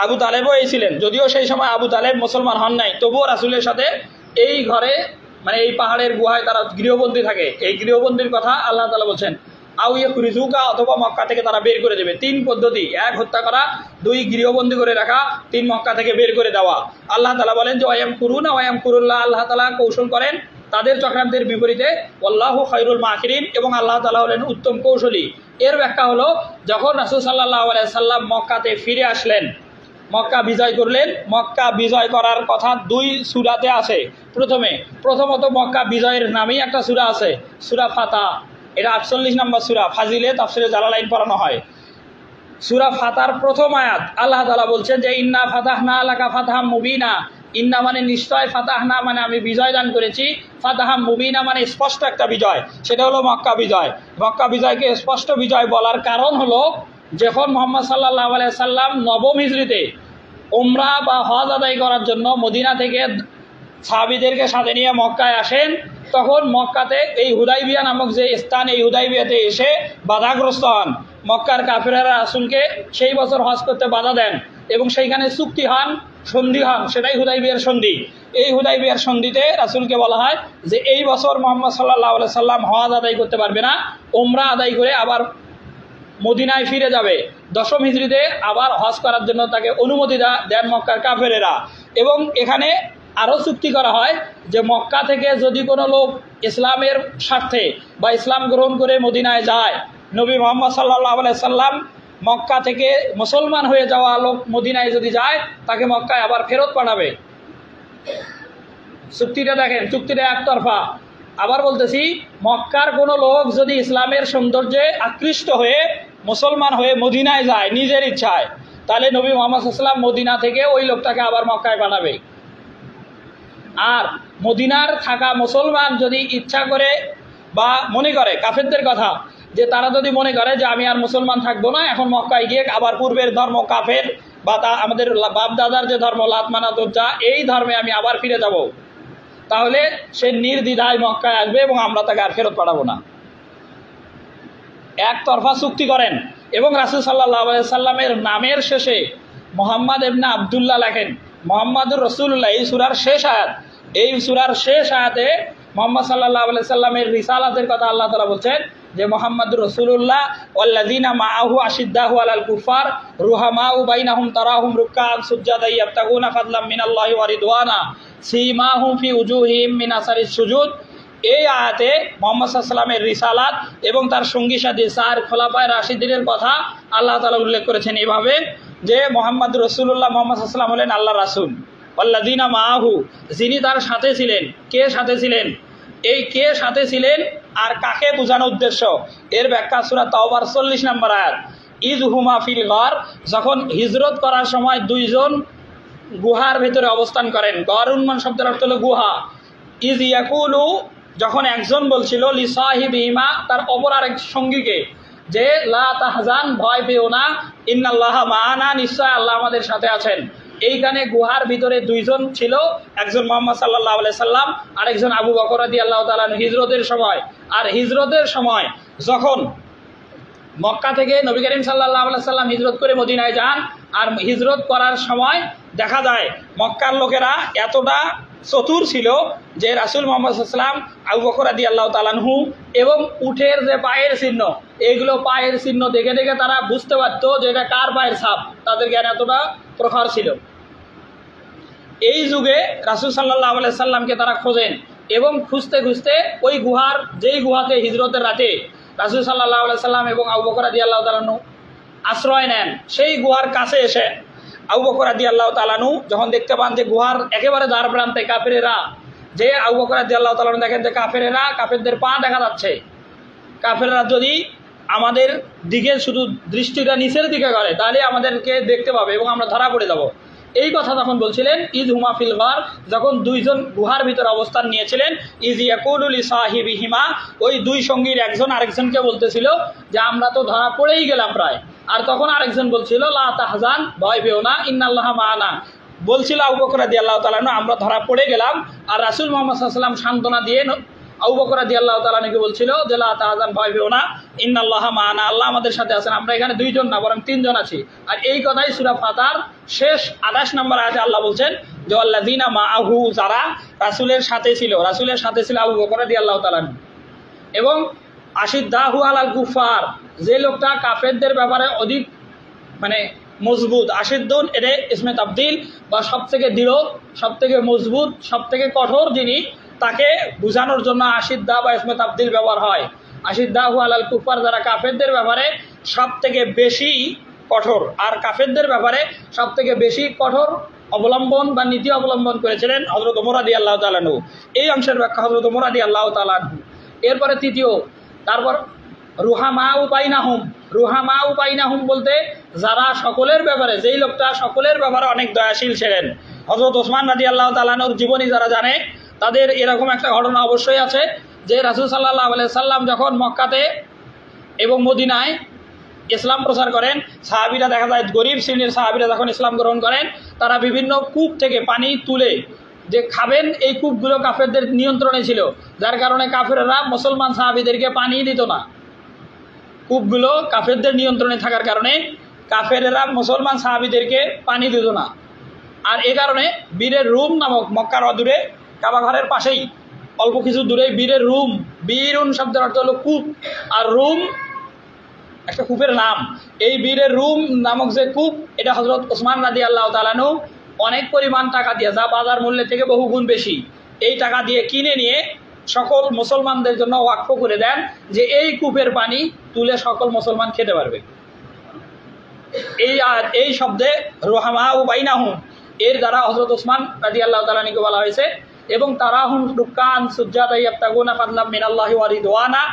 আবু তালেবও এই ছিলেন, যদিও সেই সময় আবু তালেব মুসলমান হন নাই, তবুও রাসূলের সাথে এই ঘরে মানে এই পাহাড়ের গুহায় তারা গৃহবন্দী থাকে। এই গৃহবন্দির কথা আল্লাহ তাআলা বলছেন, আও ইয়াখরিজুকা, অথবা মক্কা থেকে তারা বের করে দেবে। 3 পদ্ধতি, 1 হত্যা করা, 2 গৃহবন্দী করে রাখা, 3 মক্কা থেকে বের করে দেওয়া। আল্লাহ তাআলা বলেন যে ওয়ায়ামকুরুনা ওয়ায়ামকুরুল্লাহ, আল্লাহ তাআলা কৌশল করেন তাদের চক্রান্তের বিপরীতে, ওয়াল্লাহু খায়রুল মাকিরিন, এবং আল্লাহ তাআলা হলেন উত্তম কৌশলী। এর ব্যাখ্যা হলো যখন রাসূল সাল্লাল্লাহু আলাইহি সাল্লাম মক্কাতে ফিরে আসলেন, মক্কা বিজয় করলেন, মক্কা বিজয় করার কথা 2 সূরাতে আছে। প্রথমত মক্কা বিজয়ের নামেই একটা সূরা আছে, সূরা ফাতাহ, এটা 48 নম্বর সূরা, ফাজিলে তাফসিরে জালালাইন পড়ানো হয়। সূরা ফাতার প্রথম আয়াত আল্লাহ তাআলা বলছেন যে ইন্না ফাতাহনা লাকা ফাতহাম মুবিনা, ইন্না মানে নিশ্চয়, ফাতাহনা মানে আমি বিজয় দান করেছি, ফাতহাম মুবিনা মানে স্পষ্ট একটা বিজয়, সেটা হলো মক্কা বিজয়। মক্কা বিজয়কে স্পষ্ট বিজয় বলার কারণ হলো যখন মুহাম্মদ সাল্লাল্লাহু আলাইহি সাল্লাম নবম হিজরিতে উমরা বা হজ আদায় করার জন্য মদিনা থেকে সাহাবীদেরকে সাথে নিয়ে মক্কায় আসেন, তখন মক্কাতে এই হুদাইবিয়া নামক যে স্থান, এই হুদাইবিয়াতে এসে বাধাগ্রস্ত হন। মক্কার কাফেররা রাসূলকে সেই বছর হজ করতে বাধা দেন এবং সেইখানে চুক্তি হন, সন্ধি হন, সেটাই হুদাইবিয়ার সন্ধি। এই হুদাইবিয়ার সন্ধিতে রাসূলকে বলা হয় যে এই বছর মুহাম্মদ সাল্লাল্লাহু আলাইহি সাল্লাম হজ আদায় করতে পারবে না, উমরা আদায় করে আবার মদিনায় ফিরে যাবে। 10ম হিজরিতে আবার হজ করার জন্য তাকে অনুমতি দেন মক্কার কাফেরেরা। এবং এখানে আরও চুক্তি করা হয় যে মক্কা থেকে যদি কোনো লোক ইসলামের স্বার্থে বা ইসলাম গ্রহণ করে মদিনায় যায়, নবী মুহাম্মদ সাল্লাল্লাহু আলাইহি সাল্লাম মক্কা থেকে মুসলমান হয়ে যাওয়া লোক মদিনায় যদি যায়, তাকে মক্কায় আবার ফেরত পাঠাবে। চুক্তিটা দেখেন, চুক্তিটা একতরফা। আবার বলতেছি, মক্কার কোনো লোক যদি ইসলামের সৌন্দর্যে আকৃষ্ট হয়ে মুসলমান হয়ে মদিনায় যায় নিজের ইচ্ছায়, তাহলে নবী মুহাম্মদ সাল্লাল্লাহু আলাইহি ওয়াসাল্লাম মদিনা থেকে ওই লোকটাকে আবার মক্কায় পাঠাবে। আর মদিনার থাকা মুসলমান যদি ইচ্ছা করে বা মনে করে, কাফেরদের কথা, যে তারা যদি মনে করে যে আমি আর মুসলমান থাকবো না, এখন মক্কায় গিয়ে আবার পূর্বের ধর্ম কাফের বা আমাদের বাপ দাদার যে ধর্ম লাত মানাত উজ্জা, এই ধর্মে আমি আবার ফিরে যাব, তাহলে সে নির্দ্বিধায় মক্কায় আসবে এবং আমরা তাকে আর ফেরত পাঠাবো না। একতরফা চুক্তি করেন। এবং রাসূল সাল্লাল্লাহু আলাইহি সাল্লামের নামের শেষে মুহাম্মদ ইবনে আব্দুল্লাহ লেখেন, মুহাম্মাদুর রাসূলুল্লাহ, এই সূরার শেষ আয়াত। এই সূরার শেষ আয়াতে মুহাম্মদ সাল্লাল্লাহু আলাইহি সাল্লামের রিসালাতের কথা আল্লাহ তাআলা বলছেন যে মুহাম্মাদুর রাসূলুল্লাহ ওয়াল্লাযীনা মাআহু আশিদ্দাহু আলাল কুফার রুহামাউ বাইনাহুম তারাহুম রুকআন সুজ্জাদা ইয়াবতাগুনা ফাদলাম মিনাল্লাহি ওয়া রিদওয়ানা সীমাহুম ফি উজুহিহিম মিন আসারিস সুজুদ। এই আয়াতে মুহাম্মদ সাল্লাল্লাহু আলাইহি সাল্লামের রিসালাত এবং তার সঙ্গী সাথী 4 খোলাফায়ে রাশিদিনের কথা আল্লাহ তাআলা উল্লেখ করেছেন এইভাবে যে মুহাম্মাদুর রাসূলুল্লাহ, মুহাম্মদ সাল্লাল্লাহু আলাইহি সাল্লাম হলেন আল্লাহর রাসূল। ওয়াল্লাযীনা মাআহু, যিনি তার সাথে ছিলেন। কে সাথে ছিলেন? এই কে সাথে ছিলেন আর কাকে বোঝানোর উদ্দেশ্য এর ব্যাখ্যা সূরা তাওবার 40 নম্বর আয়াত। ইজ হুমা ফিল গর, যখন হিজরত করার সময় দুইজন গুহার ভেতরে অবস্থান করেন। গর উন্মান শব্দের অর্থ হলো গুহা। ইজ ইয়াকুলু, যখন একজন বলছিল লি সাহিবিহিমা, তার অপর আরেক সঙ্গীকে, যে লা তাহজান, ভয় পেও না, ইন্নাল্লাহা মাআনা, নিশ্চয় আল্লাহ আমাদের সাথে আছেন। এইখানে গুহার ভিতরে দুইজন ছিল, একজন মুহাম্মদ সাল্লাল্লাহু আলাইহি সাল্লাম, আরেকজন আবু বকর রাদিয়াল্লাহু তাআলা হিজরতের সময়। আর হিজরতের সময় যখন মক্কা থেকে নবী করিম সাল্লাল্লাহু আলাইহি সাল্লাম হিজরত করে মদিনায় যান, আর হিজরত করার সময় দেখা যায় মক্কার লোকেরা এতটা চতুর ছিল যে রাসূল মুহাম্মদ সাল্লাল্লাহু আলাইহি ওয়াসাল্লাম, আবু বকর রাদিয়াল্লাহু তাআলা আনহু এবং উটের যে পায়ের চিহ্ন, এইগুলো পায়ের চিহ্ন দেখে দেখে তারা বুঝতে পারত যে এটা কার পায়ের ছাপ। তাদের জ্ঞান এতটা প্রখর ছিল। এই যুগে রাসূল সাল্লাল্লাহু আলাইহি সাল্লামকে তারা খোঁজেন এবং খুঁজতে খুঁজতে ওই গুহার, যেই গুহাতে হিজরতের রাতে রাসূল সাল্লাল্লাহু আলাইহি সাল্লাম এবং আবু বকর রাদিয়াল্লাহু তাআলা আনহু আশ্রয় নেন, সেই গুহার কাছে এসে আবু বকর রাদিয়াল্লাহু তাআলা আনহু যখন দেখতে পান যে গুহার একেবারে দ্বার প্রান্তে কাফেরেরা, যে আবু বকর রাদিয়াল্লাহু তাআলা আনহু দেখেন যে কাফেরদের পা দেখা যাচ্ছে, কাফেররা যদি আমাদের দিকে শুধু দৃষ্টিটা নিচের দিকে করে তাহলে আমাদেরকে দেখতে পাবে এবং আমরা ধরা পড়ে যাব। এই কথা তখন বলছিলেন ইজ হুমা ফিল গার, যখন দুইজন গুহার ভিতরে অবস্থান নিয়েছিলেন। ইজ ইয়াকুলু লি সাহিবিহিমা, ওই দুই সঙ্গীর একজন আরেকজনকে বলতেছিল যে আমরা তো ধরা পড়েই গেলাম প্রায়। আর তখন আরেকজন বলছিল লা তাহজান, ভয় পেও না, ইন্নাল্লাহা মাআনা। বলছিল আবু বকর রাদিয়াল্লাহু তাআলা আনহু আমরা ধরা পড়ে গেলাম। আর রাসূল মুহাম্মদ সাল্লাল্লাহু আলাইহি ওয়াসাল্লাম সান্ত্বনা দিয়ে আবু বকর রাদিয়াল্লাহু তাআলা আনহুকে বলছিল যে লা তাহজান, ভয় পেও না, ইন্নাল্লাহা মাআনা, আল্লাহ আমাদের সাথে আছেন, আমরা এখানে দুইজন না বরং তিনজন আছি। আর এই কথাই সূরা ফাতার শেষ 28 নম্বর আয়াতে আল্লাহ বলছেন যে আল্লাযিনা মাআহু, যারা রাসূলের সাথে ছিল, রাসূলের সাথে ছিল আবু বকর রাদিয়াল্লাহু তাআলা আনহু। এবং আশিদ্দাহু আলাল কুফার, যে লোকটা কাফেরদের ব্যাপারে অধিক মজবুত, আশিদ্দুন এটা ইসমে তাবদিল বা সবথেকে দৃঢ়, সবথেকে মজবুত, সবথেকে কঠোর যিনি, তাকে বোঝানোর জন্য আশিদ্দা বা ইসমে তাবদিল ব্যবহার হয়। আশিদ্দাহু আলাল কুফার, যারা কাফেরদের ব্যাপারে সবথেকে বেশি কঠোর, আর কাফেরদের ব্যাপারে সবথেকে বেশি কঠোর অবলম্বন বা নীতি অবলম্বন করেছিলেন হযরত ওমর রাদিয়াল্লাহু তাআলা আনহু। এই অংশের ব্যাখ্যা হযরত ওমর রাদিয়াল্লাহু তাআলা আনহু। এরপরে তৃতীয়, তারপর রুহামাউ বাইনাহুম বলতে যারা সকলের ব্যাপারে, যেই লোকটা সকলের ব্যাপারে অনেক দয়াশীল ছিলেন। হযরত ওসমান রাদিয়াল্লাহু তাআলা আনহুর জীবনী যারা জানে তাদের এরকম একটা ঘটনা অবশ্যই আছে যে রাসূল সাল্লাল্লাহু আলাইহি সাল্লাম যখন মক্কাতে এবং মদিনায় ইসলাম প্রচার করেন, সাহাবীরা দেখা যায় গরিব শ্রেণীর সাহাবীরা যখন ইসলাম গ্রহণ করেন, তারা বিভিন্ন কূপ থেকে পানি তুলে যে খাবেন, এই কূপগুলো কাফেরদের নিয়ন্ত্রণে ছিল, যার কারণে কাফেররা মুসলমান সাহাবীদেরকে পানি দিত না। কূপগুলো কাফেরদের নিয়ন্ত্রণে থাকার কারণে কাফেররা মুসলমান সাহাবীদেরকে পানি দিত না। আর এ কারণে বীরের রুম নামক, মক্কার অদূরে কাবাঘরের পাশেই অল্প কিছু দূরে বীরের রুম, বীরুন শব্দের অর্থ হলো কূপ, আর রুম একটা কূপের নাম। এই বীরের রুম নামক যে কূপ, এটা হযরত ওসমান রাদিয়াল্লাহু তাআলা আনহু অনেক পরিমাণ টাকা দিয়ে, যা বাজার মূল্যের থেকে বহুগুণ বেশি, এই টাকা দিয়ে কিনে নিয়ে সকল মুসলমানদের জন্য ওয়াকফ করে দেন যে এই কূপের পানি তুলে সকল মুসলমান খেতে পারবে। এই শব্দে রুহামাউ বাইনাহুম, এর দ্বারা হযরত ওসমান রাদিয়াল্লাহু তাআলা আনহুকে বলা হয়েছে। এবং তারাহুম রুকান সুজ্জাদা ইয়াবতাগুনা ফাদলাম মিনাল্লাহি ওয়া রিদওয়ানা,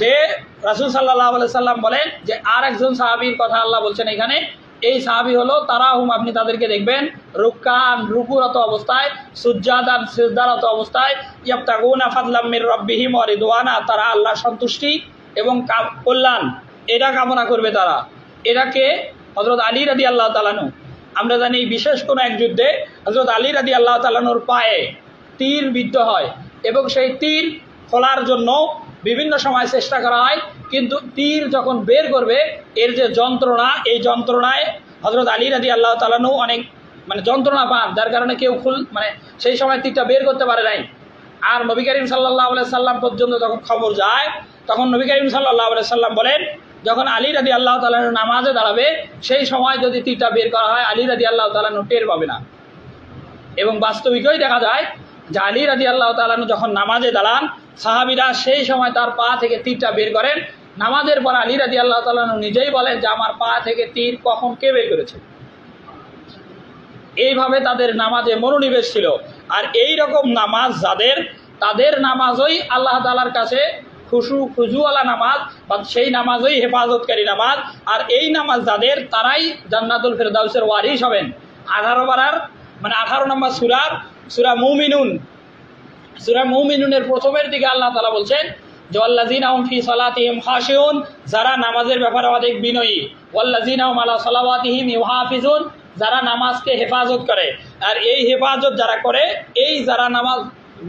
যে রাসূল সাল্লাল্লাহু আলাইহি সাল্লাম বলেন যে আর একজন সাহাবীর কথা আল্লাহ বলছেন এখানে, এই সাহাবী হলো তারাহুম, আপনি তাদেরকে দেখবেন, রুকান রুকুরত অবস্থায়, সুজ্জাদান সিজদারত অবস্থায়, ইয়াবতাগুনা ফাদলাম মির রাব্বিহিম ওয়া রিদওয়ানা, তারা আল্লাহর সন্তুষ্টি এবং কল্যাণ এটা কামনা করবে তারা। এটাকে হযরত আলী রাদিয়াল্লাহু তাআলা আনহু, আমরা জানি বিশেষ কোনো এক যুদ্ধে হযরত আলী রাদিয়াল্লাহু তাআলা আনহুর পায়ে তীর বিদ্ধ হয় এবং সেই তীর খোলার জন্য বিভিন্ন সময় চেষ্টা করা হয়, কিন্তু তীর যখন বের করবে এর যে যন্ত্রণা, এই যন্ত্রণায় হযরত আলী রাদিয়াল্লাহু তাআলা আনহু অনেক যন্ত্রণা পান, যার কারণে কেউ সেই সময় তীরটা বের করতে পারে নাই। আর নবী করিম সাল্লাল্লাহু আলাইহি সাল্লাম পর্যন্ত যখন খবর যায়, তখন নবী করিম সাল্লাল্লাহু আলাইহি সাল্লাম বলেন, যখন আলী রাদিয়াল্লাহু তাআলা আনহু নামাজে দাঁড়াবে, সেই সময় যদি তীরটা বের করা হয়, আলী রাদিয়াল্লাহু তাআলা আনহু টের পাবে না। এবং বাস্তবিকই দেখা যায় যে আলী রাদিয়াল্লাহু তাআলা আনহু যখন নামাজে দাঁড়ান, সাহাবীরা সেই সময় তার পা থেকে তীরটা বের করেন। নামাজের পর আলী রাদিয়াল্লাহু তাআলা আনহু নিজেই বলেন যে আমার পা থেকে তীর কখন কে বের করেছে। এইভাবে তাদের নামাজে মনোনিবেশ ছিল। আর এই রকম নামাজ যাদের, তাদের নামাজই আল্লাহ তাআলার কাছে খুজুওয়ালা নামাজ বা সেই নামাজই হেফাজতকারী নামাজ। আর এই নামাজ যাদের, তারাই জান্নাতুল ফেরদাউসের ওয়ারিস হবেন। 18 নম্বর সূরা মুমিনুন, সূরা মুমিনুনের প্রথমের দিকে আল্লাহ তাআলা বলছেন যে ওয়াল্লাযিনা হুম ফি সালাতিহিম খাশিউন, যারা নামাজের ব্যাপারে অধিক বিনয়ী, ওয়াল্লাযিনা হুম আলা সালাওয়াতিহিম ইউহাফিজুন, যারা নামাজকে হেফাজত করে। আর এই হেফাজত যারা করে, এই যারা নামাজ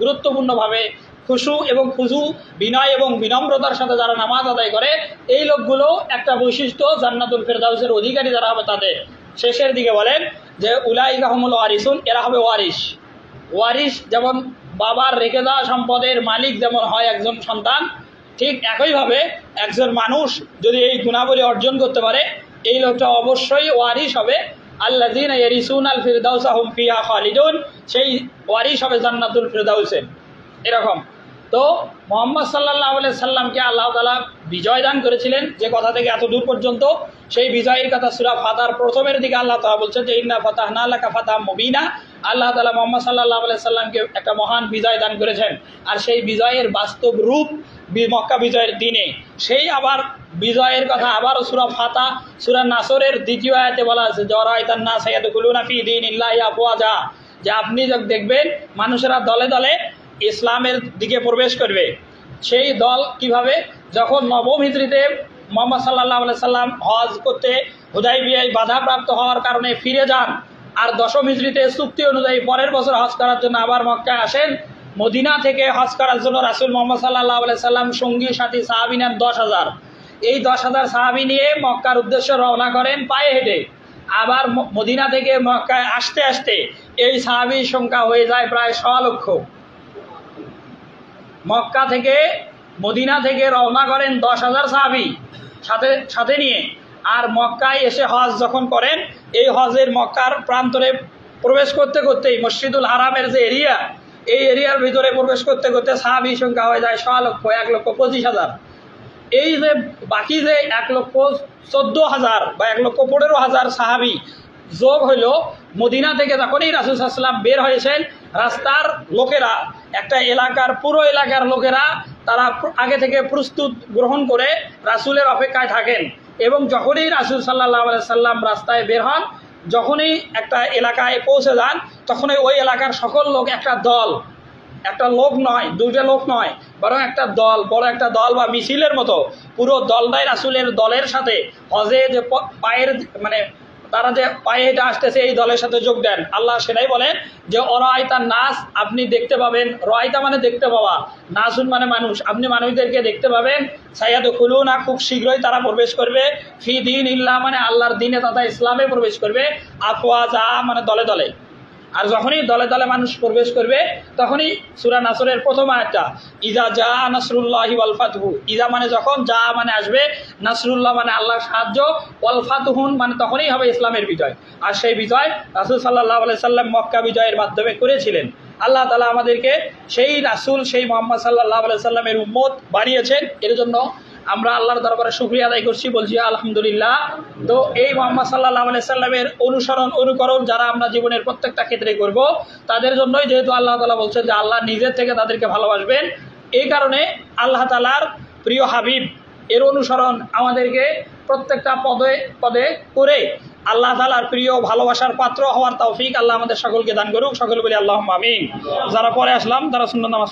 গুরুত্বপূর্ণভাবে খুশু এবং খুজু, বিনয় এবং বিনম্রতার সাথে যারা নামাজ আদায় করে, এই লোকগুলো একটা বৈশিষ্ট্য, জান্নাতুল ফেরদাউসের অধিকারী যারা হবে তাদের। শেষের দিকে বলেন যে উলাইকা হুমুল ওয়ারিসুন, এরা হবে ওয়ারিস। যেমন বাবার রেখে দেওয়া সম্পদের মালিক যেমন হয় একজন সন্তান, ঠিক একইভাবে একজন মানুষ যদি এই গুণাবলী অর্জন করতে পারে, এই লোকটা অবশ্যই ওয়ারিস হবে। আল্লাযীনা ইয়ারিসুনাল ফিরদাউসা হুম ফিহা খালিদুন, সেই ওয়ারিস হবে জান্নাতুল ফিরদাউসের। এরকম তো মুহাম্মদ সাল্লাল্লাহু আলাইহি সাল্লামকে আল্লাহ তাআলা বিজয় দান করেছিলেন যে কথা থেকে এত দূর পর্যন্ত, সেই বিজয়ের কথা সূরা ফাতার প্রথমের দিকে আল্লাহ তাআলা বলছেন যে ইন্না ফাতাহনা লাকা ফাতাহাম মুবিনা। আল্লাহ তাআলা মুহাম্মদ সাল্লাল্লাহু আলাইহি সাল্লামকে একটা মহান বিজয় দান করেছেন। আর সেই বিজয়ের বাস্তব রূপ মক্কা বিজয়ের দিনে। সেই আবার বিজয়ের কথা আবারও সূরা নাসরের দ্বিতীয় আয়াতে বলা আছে যে রাআইতান নাস ইয়াদখুলুনা ফি দীনিল্লাহি আফওয়াজা, যে আপনি যখন দেখবেন মানুষেরা দলে দলে ইসলামের দিকে প্রবেশ করবে। সেই দল কিভাবে, যখন নবম হিজরিতে মুহাম্মদ সাল্লাল্লাহু আলাইহি সাল্লাম হজ করতে হুদায়বিয়ায় বাধাপ্রাপ্ত হওয়ার কারণে ফিরে যান, আর দশম হিজরিতে চুক্তি অনুযায়ী পরের বছর হজ করার জন্য আবার মক্কায় আসেন। মদিনা থেকে হজ করার জন্য রাসূল মুহাম্মদ সাল্লাল্লাহু আলাইহি সাল্লাম সঙ্গী সাথী সাহাবী নেন 10,000। এই 10,000 সাহাবী নিয়ে মক্কার উদ্দেশ্যে রওনা করেন পায়ে হেঁটে। আবার মদিনা থেকে মক্কায় আসতে আসতে এই সাহাবীর সংখ্যা হয়ে যায় প্রায় 1.5 লক্ষ। মক্কা থেকে মদিনা থেকে রওনা করেন 10,000 সাহাবী সাথে নিয়ে, আর মক্কায় এসে হজ যখন করেন, এই হজের মক্কার প্রান্তরে প্রবেশ করতে করতেই মসজিদুল হারামের যে এরিয়া, এই এরিয়ার ভিতরে প্রবেশ করতে করতে সাহাবী সংখ্যা হয়ে যায় 1.5 লক্ষ, 1,25,000। এই যে বাকি যে 1,14,000 বা 1,15,000 সাহাবী যোগ হইল, মদিনা থেকে যখনই রাসূল সাল্লাল্লাহু আলাইহি ওয়াসাল্লাম বের হয়েছেন, রাস্তার লোকেরা, একটা এলাকার পুরো এলাকার লোকেরা তারা আগে থেকে প্রস্তুত গ্রহণ করে রাসূলের অপেক্ষায় থাকেন। এবং যখনই রাসূল সাল্লাল্লাহু আলাইহি ওয়াসাল্লাম রাস্তায় বের হন, যখনই একটা এলাকায় পৌঁছে যান, তখনই ওই এলাকার সকল লোক একটা দল, একটা লোক নয়, দুইটা লোক নয়, বরং একটা দল, বড় একটা দল বা মিছিলের মতো পুরো দলটাই রাসূলের দলের সাথে হজে যে তারা যে পায়ে হেঁটে আসতেছে এই দলের সাথে যোগ দেন। আল্লাহ সেটাই বলেন যে অরাইতান নাস, আপনি দেখতে পাবেন, রাইতা মানে দেখতে পাওয়া, নাসুন মানে মানুষ, আপনি মানুষদেরকে দেখতে পাবেন, সায়াদখুলুনা, খুব শীঘ্রই তারা প্রবেশ করবে, ফি দীনিল্লাহ মানে আল্লাহর দিনে তথা ইসলামে প্রবেশ করবে, আফওয়াজা মানে দলে দলে। আর যখনই দলে দলে মানুষ প্রবেশ করবে, তখনই সূরা নাসরের প্রথম আয়াতটা ইজা জা নাসরুল্লাহি ওয়াল ফাতহু, ইজা মানে যখন, জা মানে আসবে, নাসরুল্লাহ মানে আল্লাহর সাহায্য, ওয়াল ফাতহুন মানে তখনই হবে ইসলামের বিজয়। আর সেই বিজয় রাসূল সাল্লাল্লাহু আলাইহি সাল্লাম মক্কা বিজয়ের মাধ্যমে করেছিলেন। আল্লাহ তাআলা আমাদেরকে সেই রাসূল, সেই মুহাম্মদ সাল্লাল্লাহু আলাইহি সাল্লামের উম্মত বানিয়েছেন। এর জন্য আমরা আল্লাহর দরবারে শুকরিয়া আদায় করছি, বলছি আলহামদুলিল্লাহ। তো এই মুহাম্মদ সাল্লাল্লাহু আলাইহি সাল্লামের অনুকরণ যারা আমরা জীবনের প্রত্যেকটা ক্ষেত্রে করব, তাদের জন্যই যেহেতু আল্লাহ তাআলা বলছেন যে আল্লাহ নিজের থেকে তাদেরকে ভালোবাসবেন, এই কারণে আল্লাহ তাআলার প্রিয় হাবিব এর অনুসরণ আমাদেরকে প্রত্যেকটা পদে পদে করে আল্লাহ তাআলার প্রিয় ভালোবাসার পাত্র হওয়ার তৌফিক আল্লাহ আমাদের সকলকে দান করুক। সকলে বলি আল্লাহুম্মা আমিন। যারা পরে আসলাম তারা সুন্নাত নামাজ